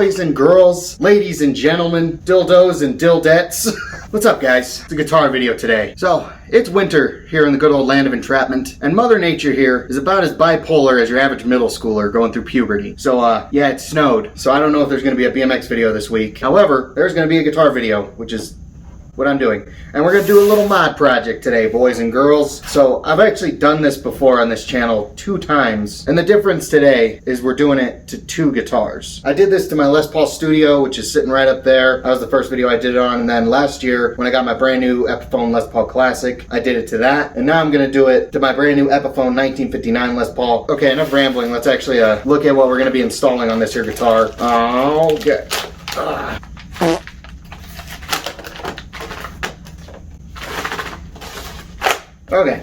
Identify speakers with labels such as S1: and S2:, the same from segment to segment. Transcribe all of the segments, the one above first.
S1: boys and girls, ladies and gentlemen, dildos and dildettes. What's up, guys? It's a guitar video today. So, it's winter here in the good old land of entrapment, and Mother Nature here is about as bipolar as your average middle schooler going through puberty. So, yeah, it snowed, so I don't know if there's going to be a BMX video this week. However, there's going to be a guitar video, which is what I'm doing. And we're gonna do a little mod project today, boys and girls. So I've actually done this before on this channel 2 times. And the difference today is we're doing it to 2 guitars. I did this to my Les Paul Studio, which is sitting right up there. That was the first video I did it on. And then last year, when I got my brand new Epiphone Les Paul Classic, I did it to that. And now I'm gonna do it to my brand new Epiphone 1959 Les Paul. Okay, enough rambling. Let's actually look at what we're gonna be installing on this here guitar. Okay. Okay,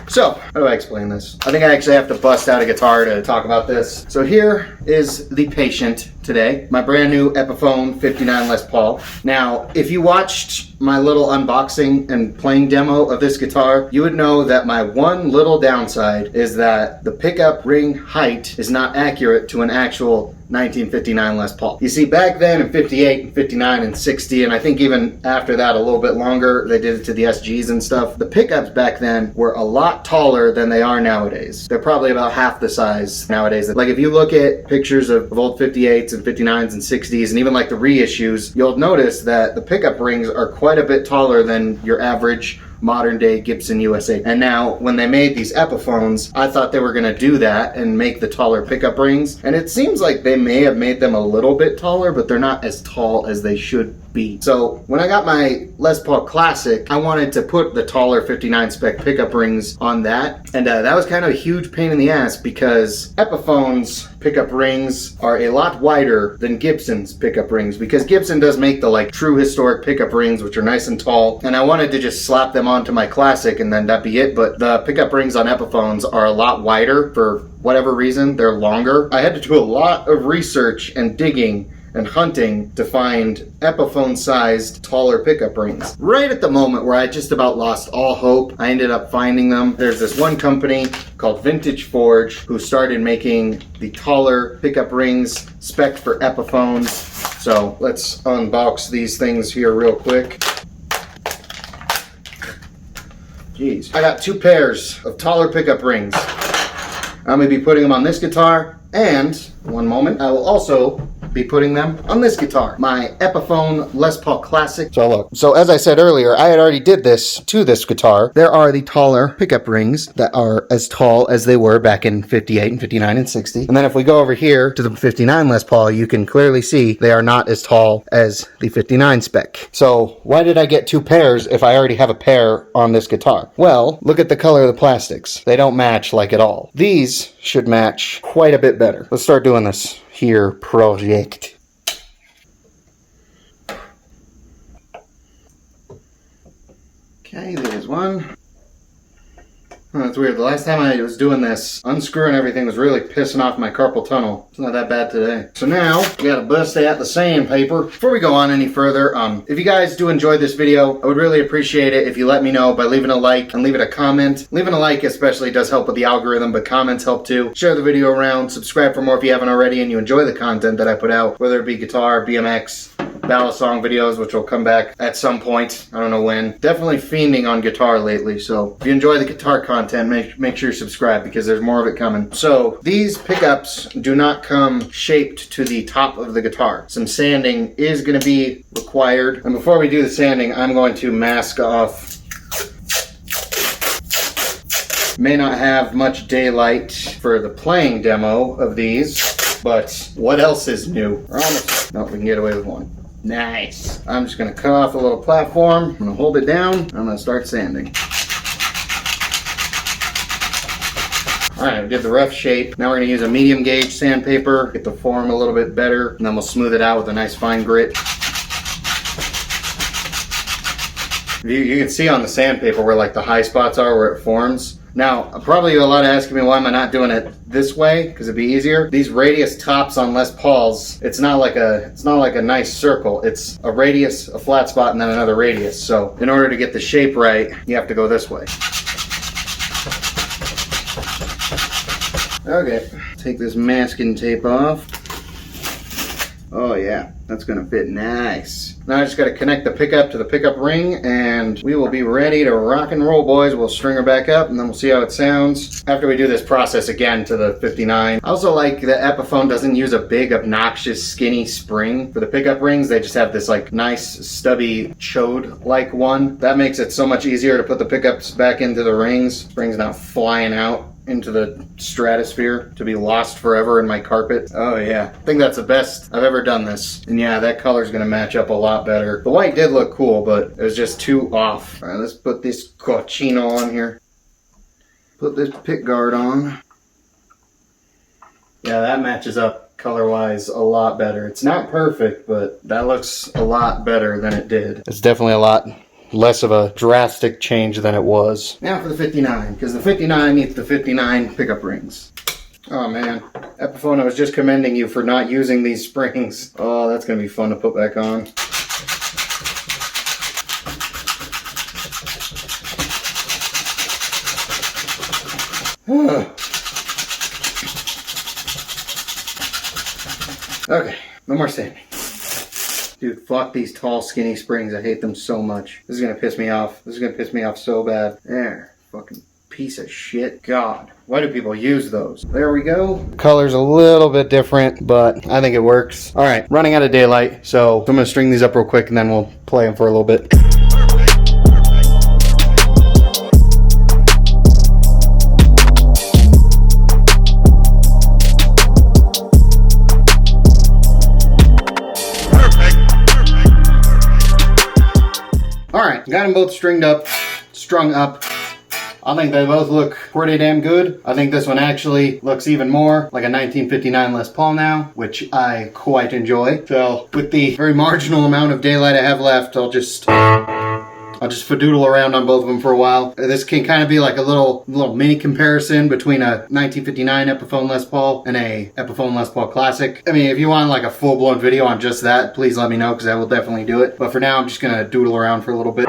S1: so how do I explain this? I think I actually have to bust out a guitar to talk about this. So here is the patient today, my brand new Epiphone 59 Les Paul. Now, if you watched my little unboxing and playing demo of this guitar, you would know that my one little downside is that the pickup ring height is not accurate to an actual 1959 Les Paul. You see, back then in 58 and 59 and 60, and I think even after that a little bit longer, they did it to the SGs and stuff, the pickups back then were a lot taller than they are nowadays. They're probably about half the size nowadays. Like if you look at pictures of old 58s and 59s and 60s and even like the reissues, you'll notice that the pickup rings are quite a bit taller than your average modern day Gibson USA. And now when they made these Epiphones, I thought they were going to do that and make the taller pickup rings, and it seems like they may have made them a little bit taller, but they're not as tall as they should be. So when I got my Les Paul Classic, I wanted to put the taller 59 spec pickup rings on that, and that was kind of a huge pain in the ass because Epiphone's pickup rings are a lot wider than Gibson's pickup rings, because Gibson does make the like true historic pickup rings, which are nice and tall, and I wanted to just slap them onto my Classic and then that'd be it. But the pickup rings on Epiphones are a lot wider for whatever reason. They're longer. I had to do a lot of research and digging and hunting to find Epiphone-sized, taller pickup rings. Right at the moment where I just about lost all hope, I ended up finding them. There's this one company called Vintage Forge who started making the taller pickup rings spec'd for Epiphones. So let's unbox these things here real quick. Jeez. I got 2 pairs of taller pickup rings. I'm going to be putting them on this guitar, and one moment, I will also be putting them on this guitar, my Epiphone Les Paul Classic. So look, so as I said earlier, I had already did this to this guitar. There are the taller pickup rings that are as tall as they were back in 58 and 59 and 60. And then if we go over here to the 59 Les Paul, you can clearly see they are not as tall as the 59 spec. So why did I get 2 pairs if I already have a pair on this guitar? Well, look at the color of the plastics. They don't match like at all. These should match quite a bit better. Let's start doing this here project. Okay, there's one. Oh, that's weird. The last time I was doing this, unscrewing everything was really pissing off my carpal tunnel. It's not that bad today. So now, we gotta bust out the sandpaper. Before we go on any further, if you guys do enjoy this video, I would really appreciate it if you let me know by leaving a like and leaving a comment. Leaving a like especially does help with the algorithm, but comments help too. Share the video around, subscribe for more if you haven't already and you enjoy the content that I put out, whether it be guitar, BMX, ballad song videos, which will come back at some point. I don't know when. Definitely fiending on guitar lately, so if you enjoy the guitar content, make sure you subscribe because there's more of it coming. So these pickups do not come shaped to the top of the guitar. Some sanding is going to be required. And before we do the sanding, I'm going to mask off. May not have much daylight for the playing demo of these, but what else is new? We're almost, no, we can get away with one. Nice. I'm just going to cut off the little platform. I'm going to hold it down. I'm going to start sanding. Alright, we did the rough shape. Now we're going to use a medium gauge sandpaper, get the form a little bit better, and then we'll smooth it out with a nice fine grit. You can see on the sandpaper where like the high spots are where it forms. Now, probably a lot of asking me why am I not doing it this way, because it'd be easier. These radius tops on Les Pauls, it's not like a nice circle. It's a radius, a flat spot, and then another radius. So in order to get the shape right, you have to go this way. Okay, take this masking tape off. Oh yeah, that's gonna fit nice. Now I just gotta connect the pickup to the pickup ring and we will be ready to rock and roll, boys. We'll string her back up and then we'll see how it sounds after we do this process again to the 59. I also like the Epiphone doesn't use a big, obnoxious, skinny spring for the pickup rings. They just have this like nice, stubby, chode-like one. That makes it so much easier to put the pickups back into the rings. Spring's not flying out into the stratosphere to be lost forever in my carpet. Oh yeah, I think that's the best I've ever done this. And yeah, that color's gonna match up a lot better. The white did look cool, but it was just too off. All right, let's put this cochino on here. Put this pick guard on. Yeah, that matches up color-wise a lot better. It's not perfect, but that looks a lot better than it did. It's definitely a lot less of a drastic change than it was. Now for the 59, because the 59 needs the 59 pickup rings. Oh man, Epiphone, I was just commending you for not using these springs. Oh, that's gonna be fun to put back on. Okay, no more sanding. Dude, fuck these tall, skinny springs. I hate them so much. This is gonna piss me off. This is gonna piss me off so bad. There. Fucking piece of shit. God. Why do people use those? There we go. Color's a little bit different, but I think it works. Alright, running out of daylight, so I'm gonna string these up real quick and then we'll play them for a little bit. Alright, got them both strung up. I think they both look pretty damn good. I think this one actually looks even more like a 1959 Les Paul now, which I quite enjoy. So with the very marginal amount of daylight I have left, I'll just fadoodle around on both of them for a while. This can kind of be like a little mini comparison between a 1959 Epiphone Les Paul and a Epiphone Les Paul Classic. I mean, if you want like a full-blown video on just that, please let me know because I will definitely do it. But for now, I'm just gonna doodle around for a little bit.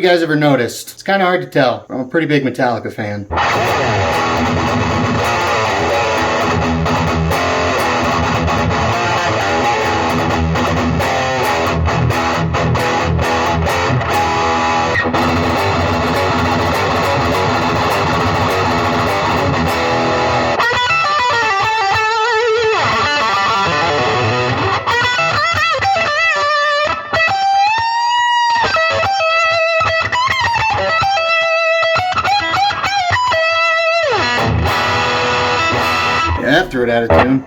S1: you guys ever noticed. It's kind of hard to tell. I'm a pretty big Metallica fan. Yeah, that threw it out of tune.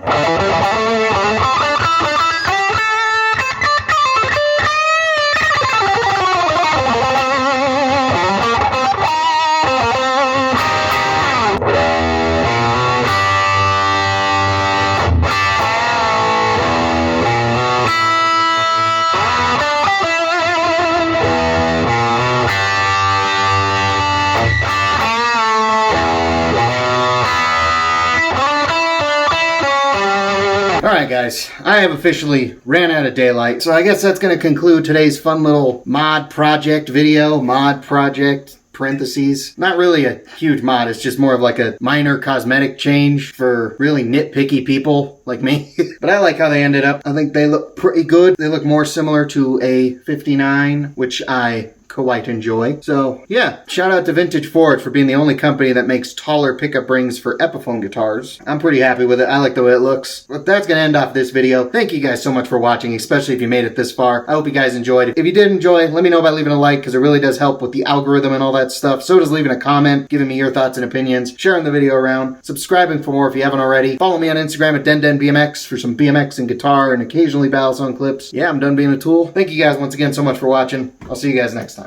S1: Alright guys, I have officially ran out of daylight, so I guess that's going to conclude today's fun little mod project video. Mod project, parentheses. Not really a huge mod, it's just more of like a minor cosmetic change for really nitpicky people like me. But I like how they ended up. I think they look pretty good. They look more similar to a 59, which I quite enjoy. So yeah, shout out to Vintage Forge for being the only company that makes taller pickup rings for Epiphone guitars. I'm pretty happy with it. I like the way it looks. But that's gonna end off this video. Thank you guys so much for watching, especially if you made it this far. I hope you guys enjoyed it. If you did enjoy, let me know by leaving a like, because it really does help with the algorithm and all that stuff. So does leaving a comment, giving me your thoughts and opinions, sharing the video around, subscribing for more if you haven't already. Follow me on Instagram at DenDenBMX for some BMX and guitar and occasionally battle song clips. Yeah, I'm done being a tool. Thank you guys once again so much for watching. I'll see you guys next time.